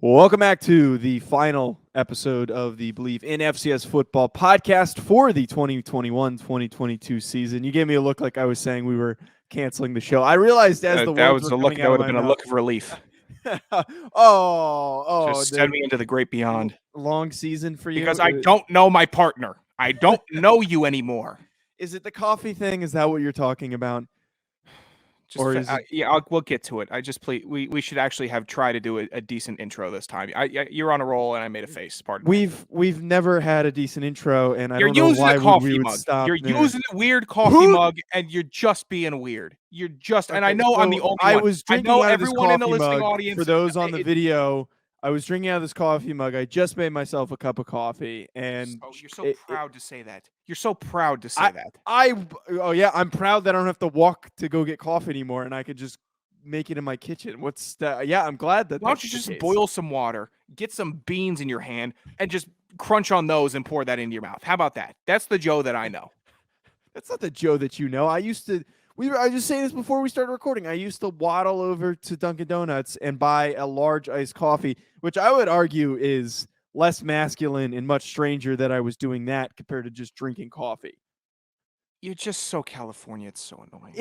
Welcome back to the final episode of the Believe in FCS Football podcast for the 2021-2022 season. You gave me a look like I was saying we were canceling the show. I realized as the words were coming out of my mouth. That would have been a look of relief. Just send me into the great beyond. Long season for you? Because I don't know my partner. I don't know you anymore. Is it the coffee thing? Is that what you're talking about? We'll get to it. I just we should actually try to do a decent intro this time. You're on a roll, and I made a face. Pardon. We've never had a decent intro, and you're I don't know why we would mug. stop. You're using a weird coffee mug, and you're just being weird. You're just, okay, and I know I'm the only one. I was drinking out of this everyone in the coffee listening mug. audience. For those on the video, I was drinking out of this coffee mug. I just made myself a cup of coffee, and you're so proud to say that. You're so proud to say that. I'm proud that I don't have to walk to go get coffee anymore, and I could just make it in my kitchen. What's that? Yeah, I'm glad that. Why don't you just boil some water, get some beans in your hand, and just crunch on those and pour that into your mouth? How about that? That's the Joe that I know. That's not the Joe that you know. I was just saying this before we started recording. I used to waddle over to Dunkin' Donuts and buy a large iced coffee, which I would argue is less masculine and much stranger that I was doing that compared to just drinking coffee. You're just so California. It's so annoying.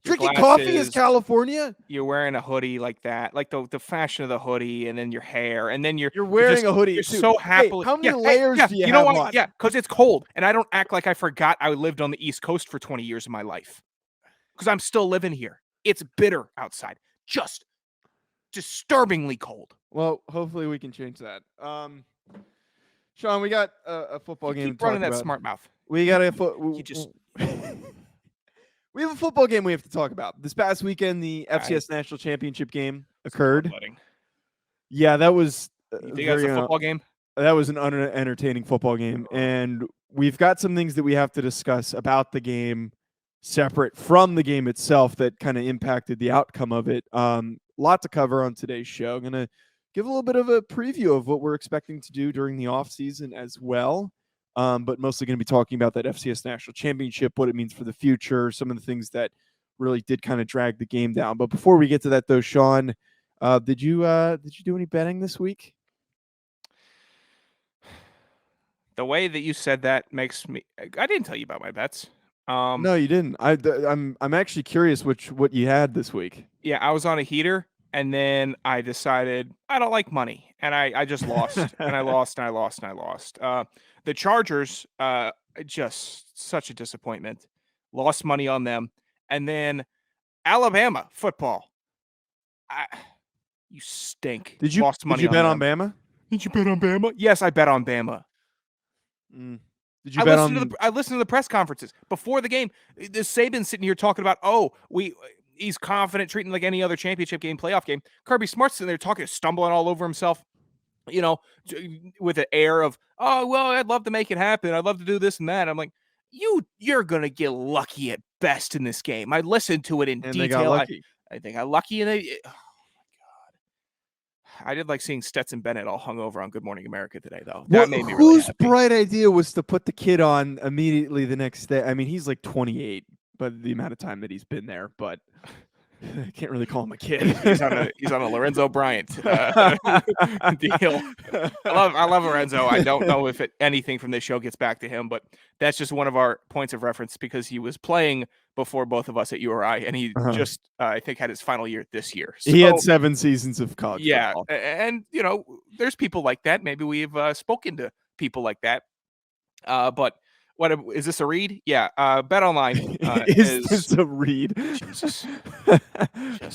Drinking coffee is California. You're wearing a hoodie like that, like the fashion of the hoodie, and then your hair, and then you're wearing a hoodie. You're so happily. Hey, how many layers do you know have what? on? Yeah, because it's cold, and I don't act like I forgot I lived on the East Coast for 20 years of my life, because I'm still living here. It's bitter outside, just disturbingly cold. Well, hopefully we can change that. Sean, we got a football game. Keep running that smart mouth. We got We have a football game we have to talk about. This past weekend, the FCS National Championship game occurred. Yeah, that was a football game. That was an unentertaining football game, and we've got some things that we have to discuss about the game, separate from the game itself, that kind of impacted the outcome of it. Lot to cover on today's show. I'm gonna give a little bit of a preview of what we're expecting to do during the off season as well. But mostly going to be talking about that FCS National Championship, what it means for the future, some of the things that really did kind of drag the game down. But before we get to that, though, Sean, did you do any betting this week? The way that you said that makes me. I didn't tell you about my bets. No, you didn't. I'm actually curious what you had this week. Yeah, I was on a heater, and then I decided I don't like money, and I just lost, and I lost, and I lost, and I lost. The Chargers, just such a disappointment. Lost money on them. And then Alabama football. You stink. Did you bet on Bama? Did you bet on Bama? Yes, I bet on Bama. Did you bet on? I listened to the press conferences before the game. Saban's sitting here talking about, he's confident, treating like any other championship game, playoff game. Kirby Smart's sitting there talking, stumbling all over himself. With an air of, I'd love to make it happen. I'd love to do this and that. I'm like, you're going to get lucky at best in this game. I listened to it in detail. They got lucky. They got lucky. And oh, my God. I did like seeing Stetson Bennett all hungover on Good Morning America today, though. That made me really happy. Whose bright idea was to put the kid on immediately the next day? I mean, he's like 28, but the amount of time that he's been there, but I can't really call him a kid. he's on a Lorenzo Bryant deal. I love Lorenzo. I don't know if anything from this show gets back to him, but that's just one of our points of reference because he was playing before both of us at URI, and he just I think had his final year this year. So, he had 7 seasons of college football. And there's people like that. Maybe we've spoken to people like that. But what is this a read? Yeah. Bet Online is this a read? Jesus.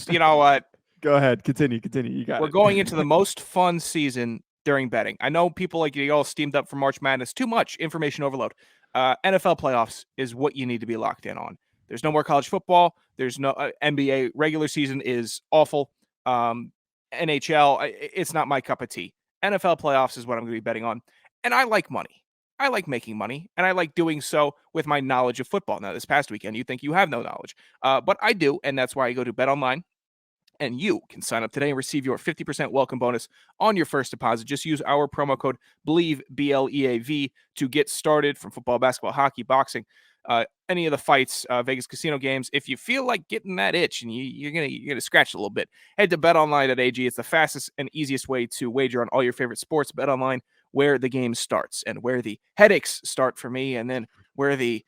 You know what? Go ahead. Continue. You got it. We're going into the most fun season during betting. I know people like you all steamed up for March Madness. Too much information overload. NFL playoffs is what you need to be locked in on. There's no more college football. There's no NBA regular season is awful. NHL, it's not my cup of tea. NFL playoffs is what I'm going to be betting on. And I like money. I like making money, and I like doing so with my knowledge of football. Now, this past weekend, you think you have no knowledge, but I do, and that's why I go to Bet Online, and you can sign up today and receive your 50% welcome bonus on your first deposit. Just use our promo code BLEAV, BLEAV, to get started from football, basketball, hockey, boxing, any of the fights, Vegas casino games. If you feel like getting that itch and you're gonna scratch it a little bit, head to betonline.ag. It's the fastest and easiest way to wager on all your favorite sports. BetOnline, where the game starts and where the headaches start for me, and then where the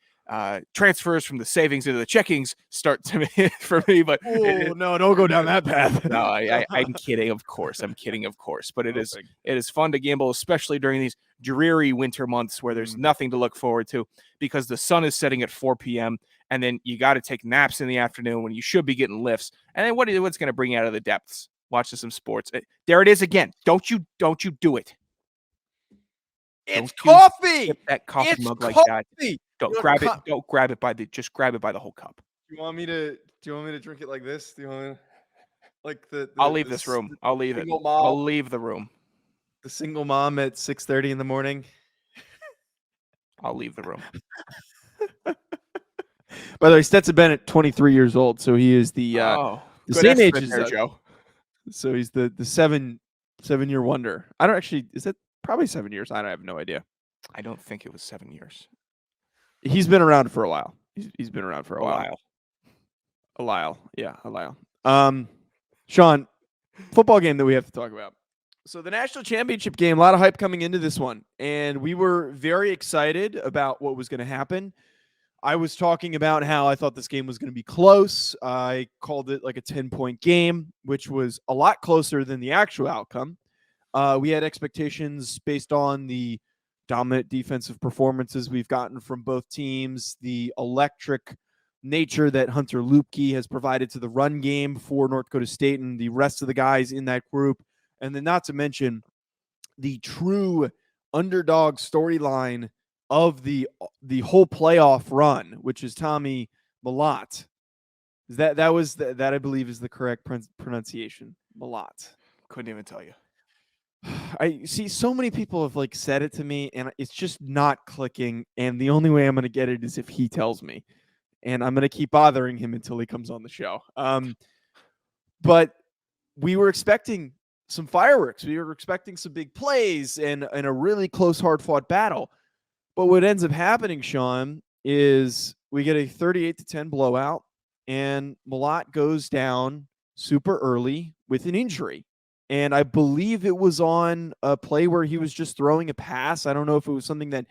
transfers from the savings into the checkings start to me for me. But no, don't go down that path. No, I'm kidding, of course. I'm kidding, of course. But it is fun to gamble, especially during these dreary winter months where there's nothing to look forward to because the sun is setting at 4 p.m. and then you got to take naps in the afternoon when you should be getting lifts. And then what's going to bring you out of the depths? Watching some sports. There it is again. Don't you do it. It's coffee. Sip that coffee mug coffee. Like that. Don't grab it. Don't grab it by the whole cup. Do you want me to drink it like this? Do you want me to, like the I'll leave this room. I'll leave it. I'll leave the room. The single mom at 6:30 in the morning. I'll leave the room. By the way, Stetson Bennett, 23 years old, so he is the same age as Joe. So he's the 7-year wonder. I don't actually. Is that probably 7 years? I have no idea. I don't think it was 7 years. He's been around for a while. He's been around for a while. A while. Yeah, a while. Sean, football game that we have to talk about. So the national championship game, a lot of hype coming into this one, and we were very excited about what was going to happen. I was talking about how I thought this game was going to be close. I called it like a 10-point game, which was a lot closer than the actual outcome. We had expectations based on the dominant defensive performances we've gotten from both teams, the electric nature that Hunter Lupke has provided to the run game for North Dakota State and the rest of the guys in that group. And then not to mention the true underdog storyline of the whole playoff run, which is Tommy Mellott. That I believe is the correct pronunciation. Mellott. Couldn't even tell you. I see so many people have said it to me, and it's just not clicking. And the only way I'm going to get it is if he tells me, and I'm going to keep bothering him until he comes on the show. But we were expecting some fireworks. We were expecting some big plays and a really close, hard-fought battle. But what ends up happening, Sean, is we get a 38-10 blowout, and Mellott goes down super early with an injury. And I believe it was on a play where he was just throwing a pass. I don't know if it was something that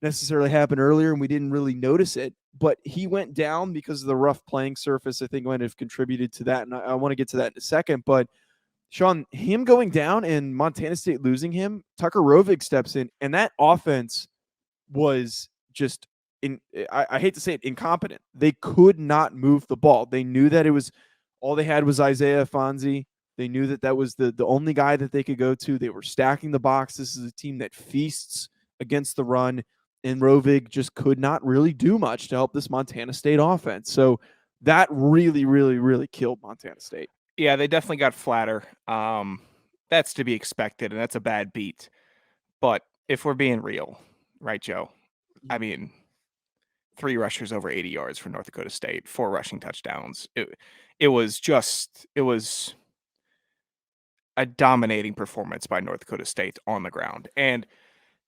necessarily happened earlier and we didn't really notice it, but he went down because of the rough playing surface. I think might have contributed to that, and I want to get to that in a second. But Sean, him going down and Montana State losing him, Tucker Rovig steps in, and that offense was just I hate to say it, incompetent. They could not move the ball. They knew that it was all they had was Isaiah Fonzie. They knew that was the only guy that they could go to. They were stacking the box. This is a team that feasts against the run, and Rovig just could not really do much to help this Montana State offense. So that really, really, really killed Montana State. Yeah, they definitely got flatter. That's to be expected, and that's a bad beat. But if we're being real, right, Joe? I mean, 3 rushers over 80 yards for North Dakota State, 4 rushing touchdowns. It was a dominating performance by North Dakota State on the ground. And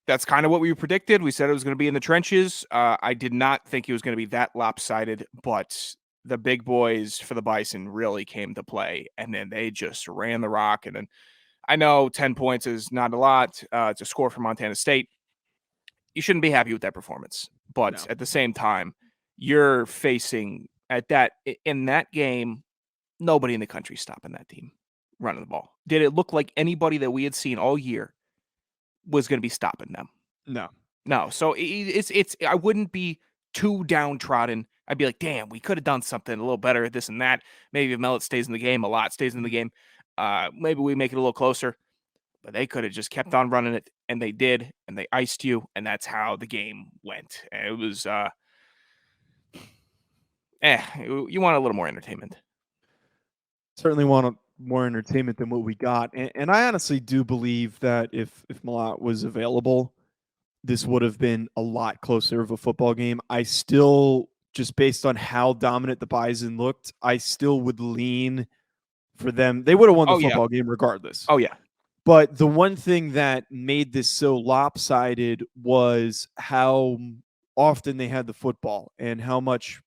that's kind of what we predicted. We said it was going to be in the trenches. I did not think it was going to be that lopsided, but the big boys for the Bison really came to play, and then they just ran the rock. And then I know 10 points is not a lot to score for Montana State. You shouldn't be happy with that performance, but at the same time, you're facing in that game, nobody in the country stopping that team running the ball. Did it look like anybody that we had seen all year was going to be stopping them? No. So it's I wouldn't be too downtrodden. I'd be like, damn, we could have done something a little better at this and that. Maybe if Mellott stays in the game, a lot stays in the game. Maybe we make it a little closer. But they could have just kept on running it, and they did, and they iced you, and that's how the game went. And it was, you want a little more entertainment. Certainly want more entertainment than what we got. And I honestly do believe that if Mellott was available, this would have been a lot closer of a football game. I still, just based on how dominant the Bison looked, I still would lean for them. They would have won the football game regardless. Oh, yeah. But the one thing that made this so lopsided was how often they had the football and how much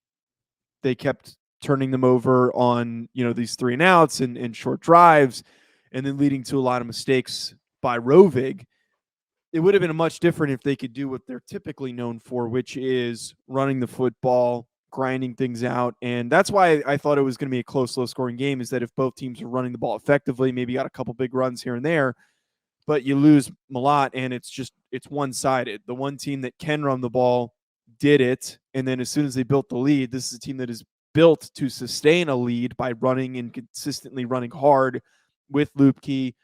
they kept turning them over on, these 3 and outs and short drives, and then leading to a lot of mistakes by Rovig. It would have been much different if they could do what they're typically known for, which is running the football, grinding things out. And that's why I thought it was going to be a close, low-scoring game, is that if both teams are running the ball effectively, maybe got a couple big runs here and there, but you lose Malott, and it's one-sided. The one team that can run the ball did it, and then as soon as they built the lead, this is a team that is built to sustain a lead by running and consistently running hard with Lupke,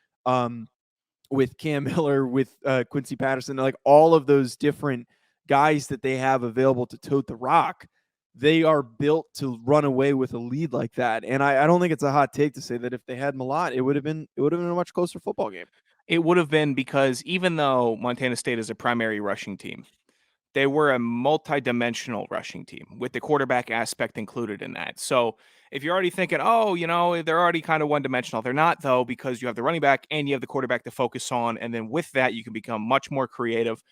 with Cam Miller, with Quincy Patterson, like all of those different guys that they have available to tote the rock. They are built to run away with a lead like that. And I don't think it's a hot take to say that if they had Malott, it would have been a much closer football game. It would have been, because even though Montana State is a primary rushing team, they were a multi-dimensional rushing team with the quarterback aspect included in that. So if you're already thinking, they're already kind of one-dimensional, they're not, though, because you have the running back and you have the quarterback to focus on. And then with that, you can become much more creative,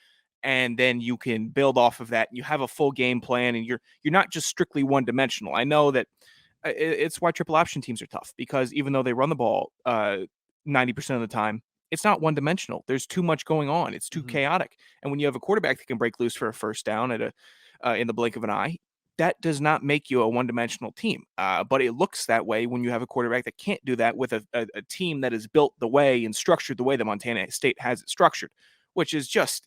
and then you can build off of that. You have a full game plan, and you're not just strictly one-dimensional. I know that it's why triple option teams are tough, because even though they run the ball 90% of the time, it's not one-dimensional. There's too much going on. It's too chaotic. And when you have a quarterback that can break loose for a first down in the blink of an eye, that does not make you a one-dimensional team. But it looks that way when you have a quarterback that can't do that with a team that is built the way and structured the way that Montana State has it structured, which is just,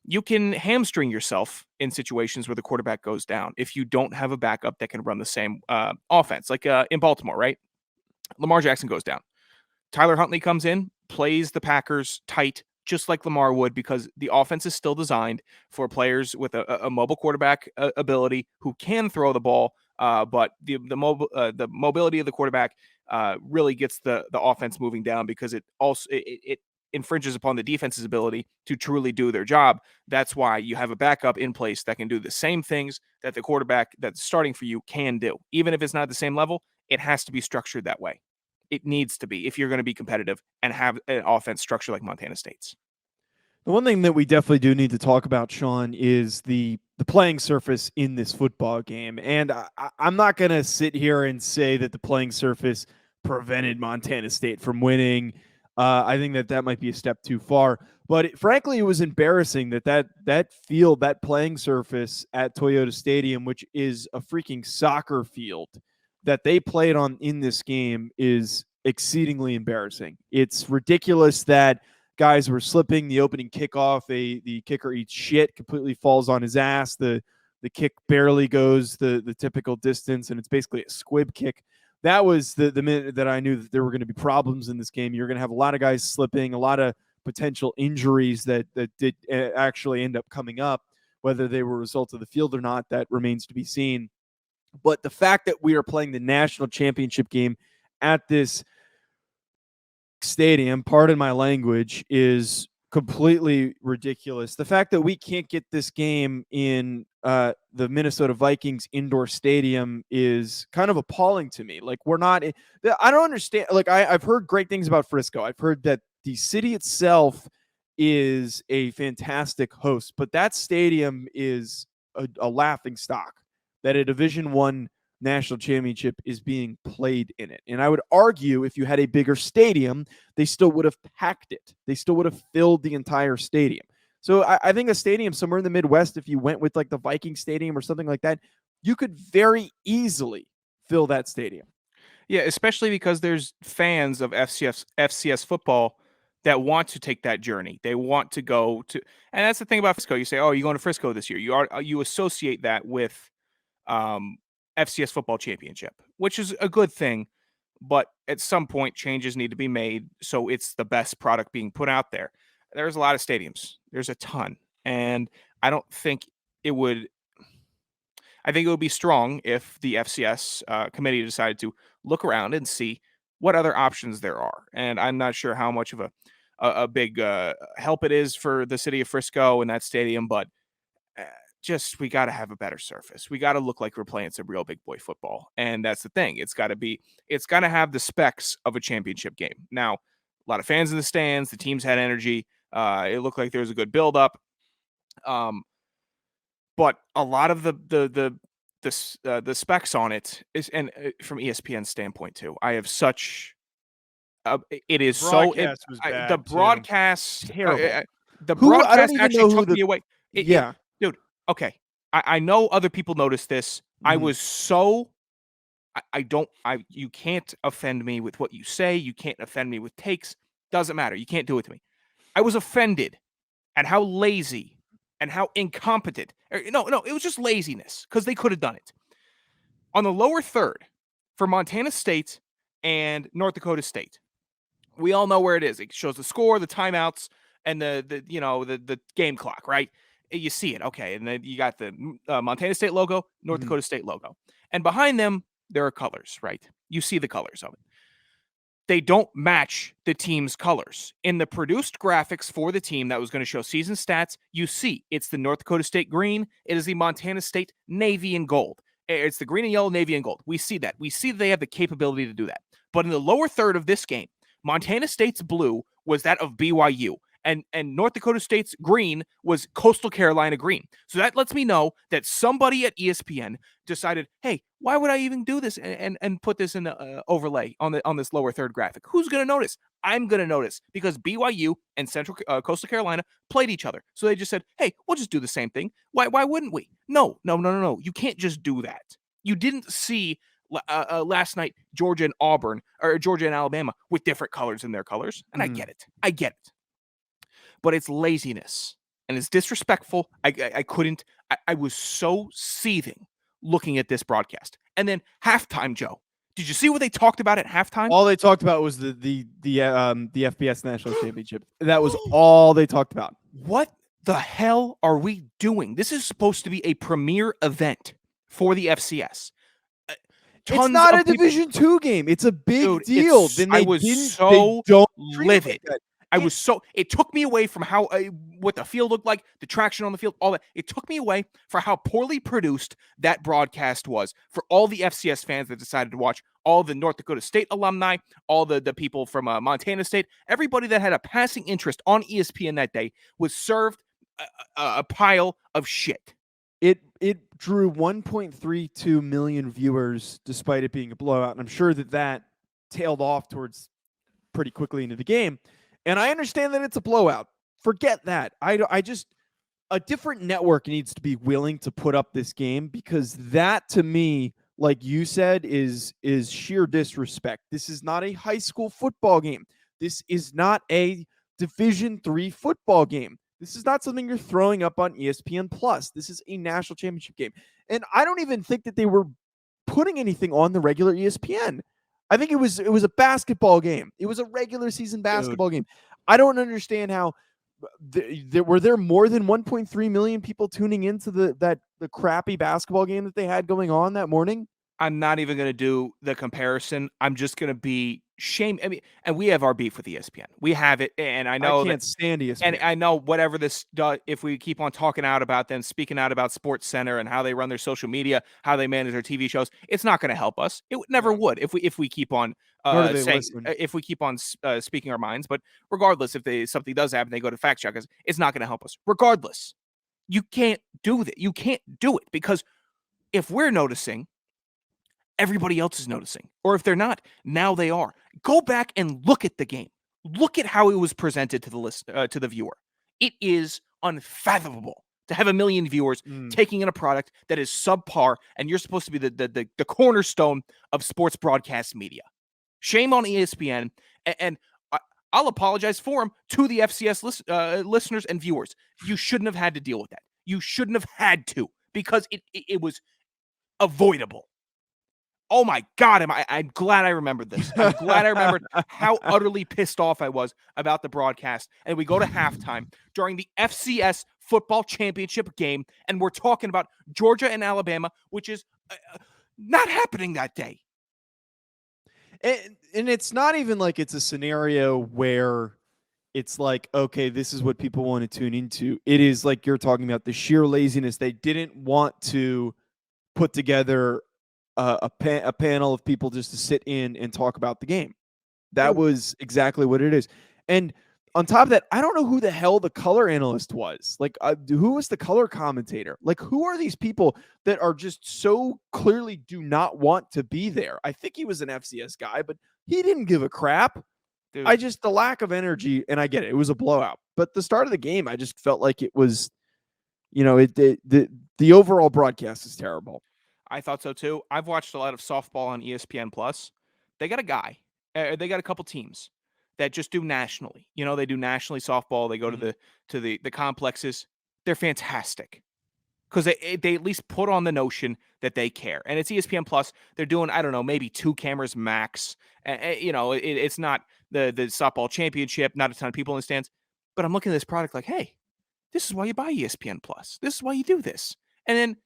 you can hamstring yourself in situations where the quarterback goes down if you don't have a backup that can run the same offense. Like in Baltimore, right? Lamar Jackson goes down. Tyler Huntley comes in, plays the Packers tight, just like Lamar would, because the offense is still designed for players with a mobile quarterback ability who can throw the ball, but the mobility of the quarterback really gets the offense moving down, because it infringes upon the defense's ability to truly do their job. That's why you have a backup in place that can do the same things that the quarterback that's starting for you can do. Even if it's not at the same level, it has to be structured that way. It needs to be, if you're going to be competitive and have an offense structure like Montana State's. The one thing that we definitely do need to talk about, Sean, is the playing surface in this football game. And I'm not going to sit here and say that the playing surface prevented Montana State from winning. I think that might be a step too far. But frankly, it was embarrassing that field, that playing surface at Toyota Stadium, which is a freaking soccer field, that they played on in this game, is exceedingly embarrassing. It's ridiculous that guys were slipping. The opening kickoff, the kicker eats shit, completely falls on his ass. The kick barely goes the typical distance, and it's basically a squib kick. That was the minute that I knew that there were going to be problems in this game. You're going to have a lot of guys slipping, a lot of potential injuries that did actually end up coming up. Whether they were a result of the field or not, that remains to be seen. But the fact that we are playing the national championship game at this stadium, pardon my language, is completely ridiculous. The fact that we can't get this game in the Minnesota Vikings indoor stadium is kind of appalling to me. Like, we're not, I don't understand. Like, I've heard great things about Frisco. I've heard that the city itself is a fantastic host, but that stadium is a laughing stock, that a Division I national championship is being played in it. And I would argue if you had a bigger stadium, they still would have packed it. They still would have filled the entire stadium. So I think a stadium somewhere in the Midwest, if you went with like the Viking Stadium or something like that, you could very easily fill that stadium. Yeah, especially because there's fans of FCS football that want to take that journey. They want to go to, and that's the thing about Frisco. You say, "Oh, you're going to Frisco this year." You associate that with FCS football championship, which is a good thing, but at some point changes need to be made so it's the best product being put out there. There's a lot of stadiums. There's a ton, and I don't think it would. I think it would be strong if the FCS committee decided to look around and see what other options there are. And I'm not sure how much of a big help it is for the city of Frisco and that stadium, but just we got to have a better surface. We got to look like we're playing some real big boy football. And that's the thing. It's got to have the specs of a championship game. Now, a lot of fans in the stands, the teams had energy. It looked like there was a good buildup. But a lot of the specs on it is, and from ESPN's standpoint too, I have such. It is Broadcast was bad, the too. broadcast Terrible. the Who I don't broadcast even actually know who took the me away. Yeah. Dude. Okay, I know other people noticed this. I Mhm. was so. I don't. You can't offend me with what you say. You can't offend me with takes. Doesn't matter. You can't do it to me. I was offended at how lazy and how incompetent. No, it was just laziness because they could have done it. On the lower third for Montana State and North Dakota State, we all know where it is. It shows the score, the timeouts, and the game clock, right? You see it, okay, and then you got the Montana State logo, North Mhm. Dakota State logo, and behind them there are colors, right? You see the colors of it. They don't match the team's colors. In the produced graphics for the team that was going to show season stats, you see it's the North Dakota State green. It is the Montana State navy and gold. It's the green and yellow, navy and gold. We see that. We see they have the capability to do that. But in the lower third of this game, Montana State's blue was that of BYU. And North Dakota State's green was Coastal Carolina green. So that lets me know that somebody at ESPN decided, hey, why would I even do this and put this in the overlay on this lower third graphic? Who's going to notice? I'm going to notice because BYU and Central Coastal Carolina played each other. So they just said, hey, we'll just do the same thing. Why wouldn't we? No. You can't just do that. You didn't see last night Georgia and Auburn or Georgia and Alabama with different colors in their colors. And I get it. But it's laziness and it's disrespectful. I couldn't. I was so seething looking at this broadcast. And then halftime, Joe. Did you see what they talked about at halftime? All they talked about was the FBS National Championship. That was all they talked about. What the hell are we doing? This is supposed to be a premier event for the FCS. It's not a Division II game. It's a big deal. Then I was so livid. It took me away from how what the field looked like, the traction on the field, all that. It took me away for how poorly produced that broadcast was for all the FCS fans that decided to watch, all the North Dakota State alumni, all the people from Montana State, everybody that had a passing interest on ESPN that day was served a pile of shit. It drew 1.32 million viewers despite it being a blowout, and I'm sure that tailed off towards pretty quickly into the game. And I understand that it's a blowout. Forget that. I just a different network needs to be willing to put up this game because that to me, like you said, is sheer disrespect. This is not a high school football game. This is not a Division III football game. This is not something you're throwing up on ESPN Plus. This is a national championship game. And I don't even think that they were putting anything on the regular ESPN. I think it was a basketball game. It was a regular season basketball game. I don't understand how were there more than 1.3 million people tuning into the crappy basketball game that they had going on that morning. I'm not even going to do the comparison. I'm just going to be shame. I mean, and we have our beef with ESPN. We have it, and I know I can't stand ESPN. And I know whatever this does, if we keep on talking out about them, speaking out about Sports Center and how they run their social media, how they manage their TV shows, it's not going to help us. It never would if we keep on speaking our minds. But regardless, if something does happen, they go to fact check us. It's not going to help us. Regardless, you can't do that. You can't do it because if we're noticing, everybody else is noticing. Or if they're not, now they are. Go back and look at the game. Look at how it was presented to the viewer. It is unfathomable to have 1 million viewers taking in a product that is subpar, and you're supposed to be the cornerstone of sports broadcast media. Shame on ESPN, and I'll apologize for them to the FCS listeners and viewers. You shouldn't have had to deal with that. You shouldn't have had to because it was avoidable. Oh my God, I'm glad I remembered this. I'm glad I remembered how utterly pissed off I was about the broadcast. And we go to halftime during the FCS football championship game, and we're talking about Georgia and Alabama, which is not happening that day. And it's not even like it's a scenario where it's like, okay, this is what people want to tune into. It is like you're talking about the sheer laziness. They didn't want to put together a panel of people just to sit in and talk about the game. That was exactly what it is. And on top of that, I don't know who the hell the color analyst was. Like, who was the color commentator? Like, who are these people that are just so clearly do not want to be there? I think he was an FCS guy, but he didn't give a crap. Dude, The lack of energy, and I get it. It was a blowout. But the start of the game, I just felt like it was, the overall broadcast is terrible. I thought so too. I've watched a lot of softball on ESPN Plus. They got a guy. They got a couple teams that just do nationally. They do nationally softball. They go to the complexes. They're fantastic because they at least put on the notion that they care. And it's ESPN Plus. They're doing, I don't know, maybe 2 cameras max. It's not the softball championship. Not a ton of people in the stands. But I'm looking at this product like, hey, this is why you buy ESPN Plus. This is why you do this. And then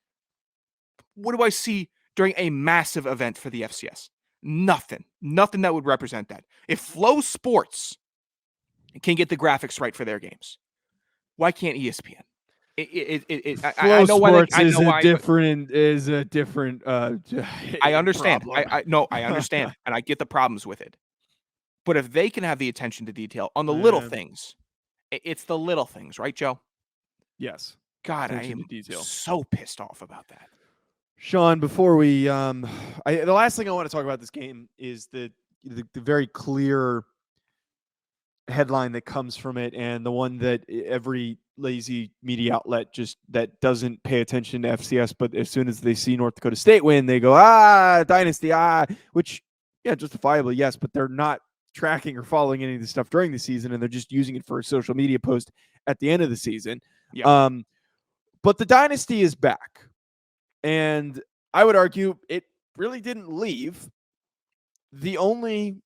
what do I see during a massive event for the FCS? Nothing that would represent that. If Flow Sports can get the graphics right for their games, why can't ESPN? Flow Sports is a different. I understand. Problem. I understand, and I get the problems with it. But if they can have the attention to detail on the little things, it's the little things, right, Joe? Yes. God, I am so pissed off about that. Sean, before we, the last thing I want to talk about this game is the very clear headline that comes from it, and the one that every lazy media outlet that doesn't pay attention to FCS, but as soon as they see North Dakota State win, they go, Dynasty, which, yeah, justifiably, yes, but they're not tracking or following any of the stuff during the season, and they're just using it for a social media post at the end of the season. Yeah. But the Dynasty is back. And I would argue it really didn't leave. The only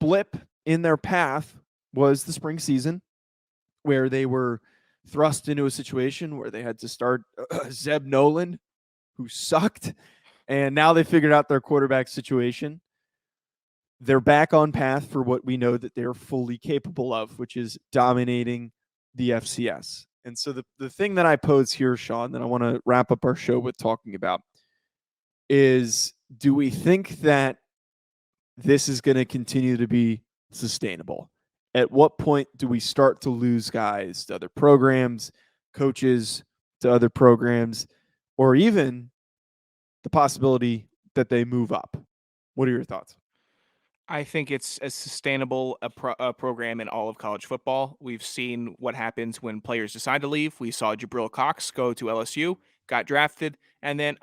blip in their path was the spring season, where they were thrust into a situation where they had to start Zeb Noland, who sucked. And now they figured out their quarterback situation. They're back on path for what we know that they're fully capable of, which is dominating the FCS. And so the thing that I pose here, Sean, that I want to wrap up our show with talking about is, do we think that this is going to continue to be sustainable? At what point do we start to lose guys to other programs, coaches to other programs, or even the possibility that they move up? What are your thoughts? I think it's as sustainable a program in all of college football. We've seen what happens when players decide to leave. We saw Jabril Cox go to LSU, got drafted, and then,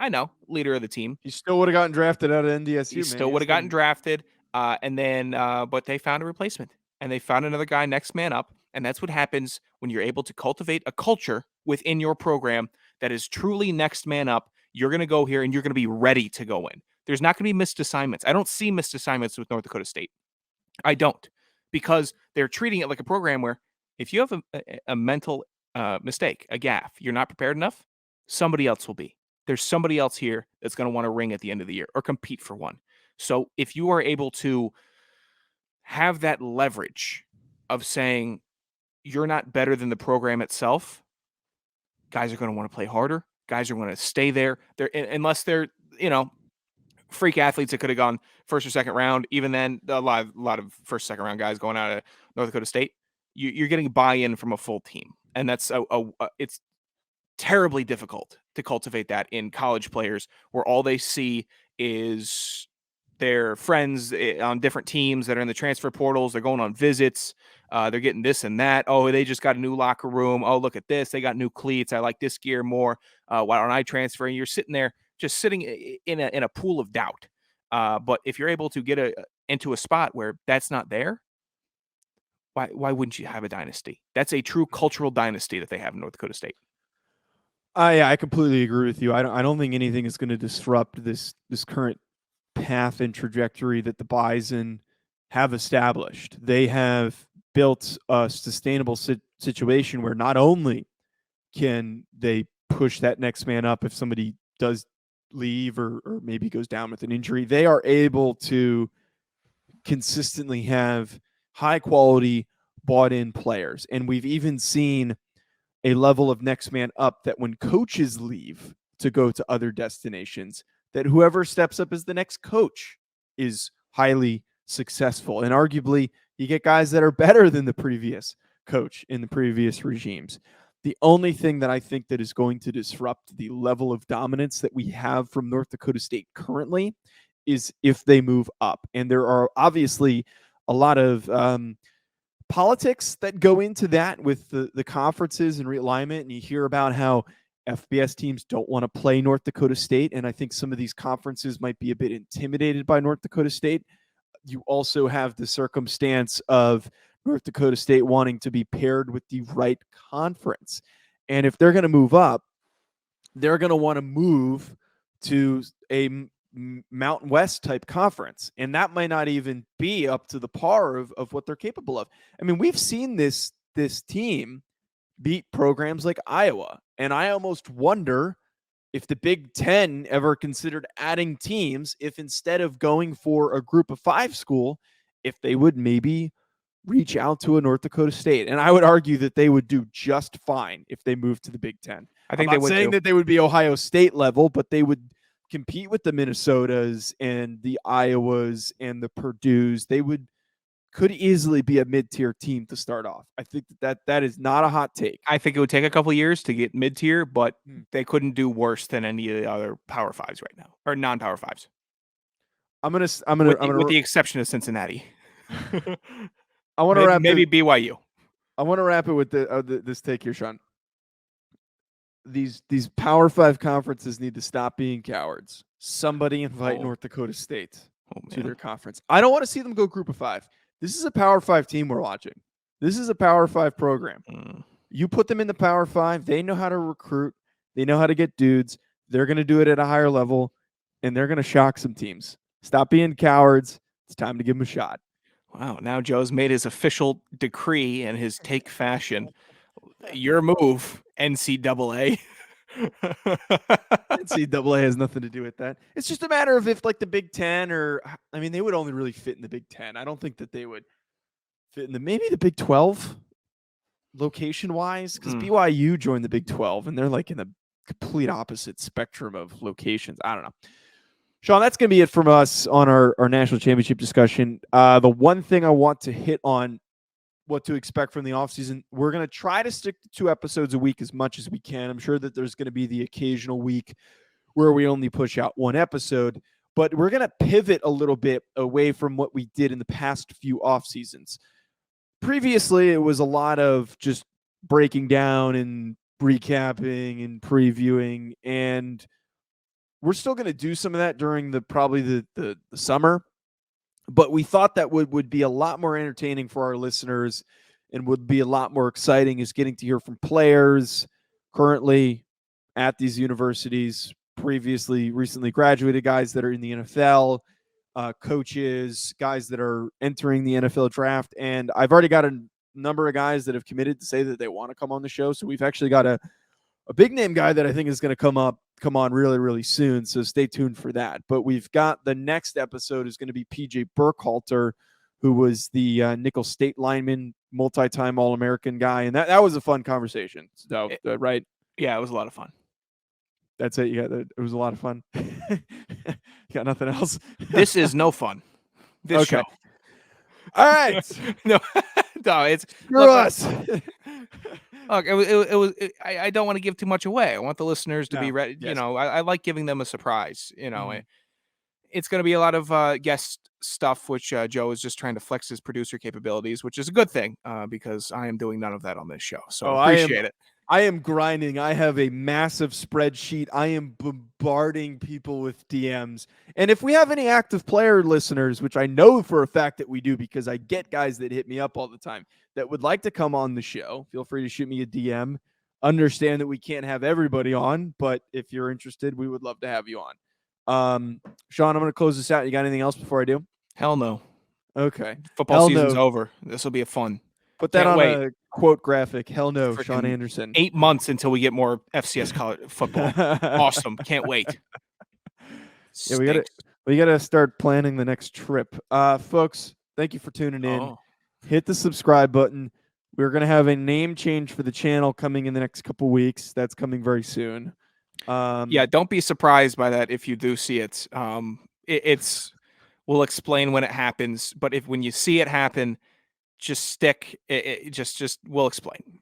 leader of the team. He still would have gotten drafted out of NDSU. He still would have gotten drafted, but they found a replacement, and they found another guy next man up, and that's what happens when you're able to cultivate a culture within your program that is truly next man up. You're going to go here, and you're going to be ready to go in. There's not going to be missed assignments. I don't see missed assignments with North Dakota State. I don't, because they're treating it like a program where if you have a mental mistake, a gaffe, you're not prepared enough, somebody else will be. There's somebody else here that's going to want to ring at the end of the year or compete for one. So if you are able to have that leverage of saying you're not better than the program itself, guys are going to want to play harder. Guys are going to stay there. Unless they're, freak athletes that could have gone first or second round. Even then, a lot of first, second round guys going out of North Dakota State. You're getting buy-in from a full team, and that's it's terribly difficult to cultivate that in college players, where all they see is their friends on different teams that are in the transfer portals. They're going on visits. They're getting this and that. Oh, they just got a new locker room. Oh, look at this. They got new cleats. I like this gear more. Why don't I transfer? And you're sitting there, just sitting in a pool of doubt. But if you're able to get into a spot where that's not there, why wouldn't you have a dynasty? That's a true cultural dynasty that they have in North Dakota State. Yeah, I completely agree with you. I don't think anything is going to disrupt this current path and trajectory that the Bison have established. They have built a sustainable situation where not only can they push that next man up if somebody does leave or maybe goes down with an injury, they are able to consistently have high quality bought in players. And we've even seen a level of next man up that when coaches leave to go to other destinations, that whoever steps up as the next coach is highly successful. And arguably, You get guys that are better than the previous coach in the previous regimes. The only thing that I think that is going to disrupt the level of dominance that we have from North Dakota State currently is if they move up. And there are obviously a lot of politics that go into that with the conferences and realignment. And you hear about how FBS teams don't want to play North Dakota State. And I think some of these conferences might be a bit intimidated by North Dakota State. You also have the circumstance of North Dakota State wanting to be paired with the right conference. And if they're going to move up, they're going to want to move to a Mountain West type conference. And that might not even be up to the par of what they're capable of. I mean, we've seen this team beat programs like Iowa. And I almost wonder if the Big Ten ever considered adding teams, if instead of going for a group of 5 school, if they would maybe reach out to a North Dakota State. And I would argue that they would do just fine if they moved to the Big Ten. I think I'm they not would saying that they would be Ohio State level, but they would compete with the Minnesotas and the Iowas and the Purdues. They could easily be a mid-tier team to start off. I think that is not a hot take. I think it would take a couple years to get mid-tier, but they couldn't do worse than any of the other Power Fives right now, or non-Power Fives. With the exception of Cincinnati. I want to wrap maybe BYU. I want to wrap it with this take here, Sean. These Power 5 conferences need to stop being cowards. Somebody invite North Dakota State to their conference. I don't want to see them go group of 5. This is a Power 5 team we're watching. This is a Power 5 program. You put them in the Power 5, they know how to recruit. They know how to get dudes. They're going to do it at a higher level, and they're going to shock some teams. Stop being cowards. It's time to give them a shot. Wow, now Joe's made his official decree in his take fashion. Your move, NCAA. NCAA has nothing to do with that. It's just a matter of if, like, the Big Ten they would only really fit in the Big Ten. I don't think that they would fit in maybe the Big 12 location-wise, because BYU joined the Big 12, and they're, like, in the complete opposite spectrum of locations. I don't know. Sean, that's going to be it from us on our national championship discussion. The one thing I want to hit on, what to expect from the offseason, we're going to try to stick to 2 episodes a week as much as we can. I'm sure that there's going to be the occasional week where we only push out 1 episode, but we're going to pivot a little bit away from what we did in the past few off seasons. Previously, it was a lot of just breaking down and recapping and previewing, and we're still going to do some of that during probably the summer, but we thought that would be a lot more entertaining for our listeners and would be a lot more exciting, is getting to hear from players currently at these universities, recently graduated guys that are in the NFL, coaches, guys that are entering the NFL draft. And I've already got a number of guys that have committed to say that they want to come on the show. So we've actually got a big name guy that I think is going to come on really, really soon. So stay tuned for that. But we've got the next episode is going to be PJ Burkhalter, who was the Nickel State lineman, multi-time All-American guy. And that was a fun conversation. So, right? Yeah, it was a lot of fun. That's it. It was a lot of fun. You got nothing else? This is no fun. This show. All right. No, it's screw us. Look, it was. I don't want to give too much away. I want the listeners to be ready. Yes. I like giving them a surprise. It's going to be a lot of guest stuff, which Joe is just trying to flex his producer capabilities, which is a good thing because I am doing none of that on this show. So I appreciate it. I am grinding. I have a massive spreadsheet. I am bombarding people with DMs. And if we have any active player listeners, which I know for a fact that we do because I get guys that hit me up all the time that would like to come on the show, feel free to shoot me a DM. Understand that we can't have everybody on, but if you're interested, we would love to have you on. Sean, I'm going to close this out. You got anything else before I do? Hell no. Okay. Football season's over. This will be a fun. Put that on a quote graphic. Hell no, Sean Anderson. 8 months until we get more FCS college football. Awesome. Can't wait. Yeah, we gotta start planning the next trip. Folks, thank you for tuning in. Hit the subscribe button. We're gonna have a name change for the channel coming in the next couple weeks. That's coming very soon. Yeah, don't be surprised by that if you do see it. We'll explain when it happens, but when you see it happen, just stick. Just we'll explain.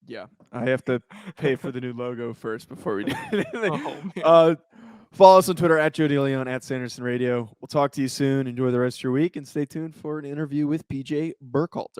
Yeah, I have to pay for the new logo first before we do anything. Oh, man. Follow us on Twitter at Joe DeLeone at Sanderson Radio. We'll talk to you soon. Enjoy the rest of your week and stay tuned for an interview with PJ Burkhalter.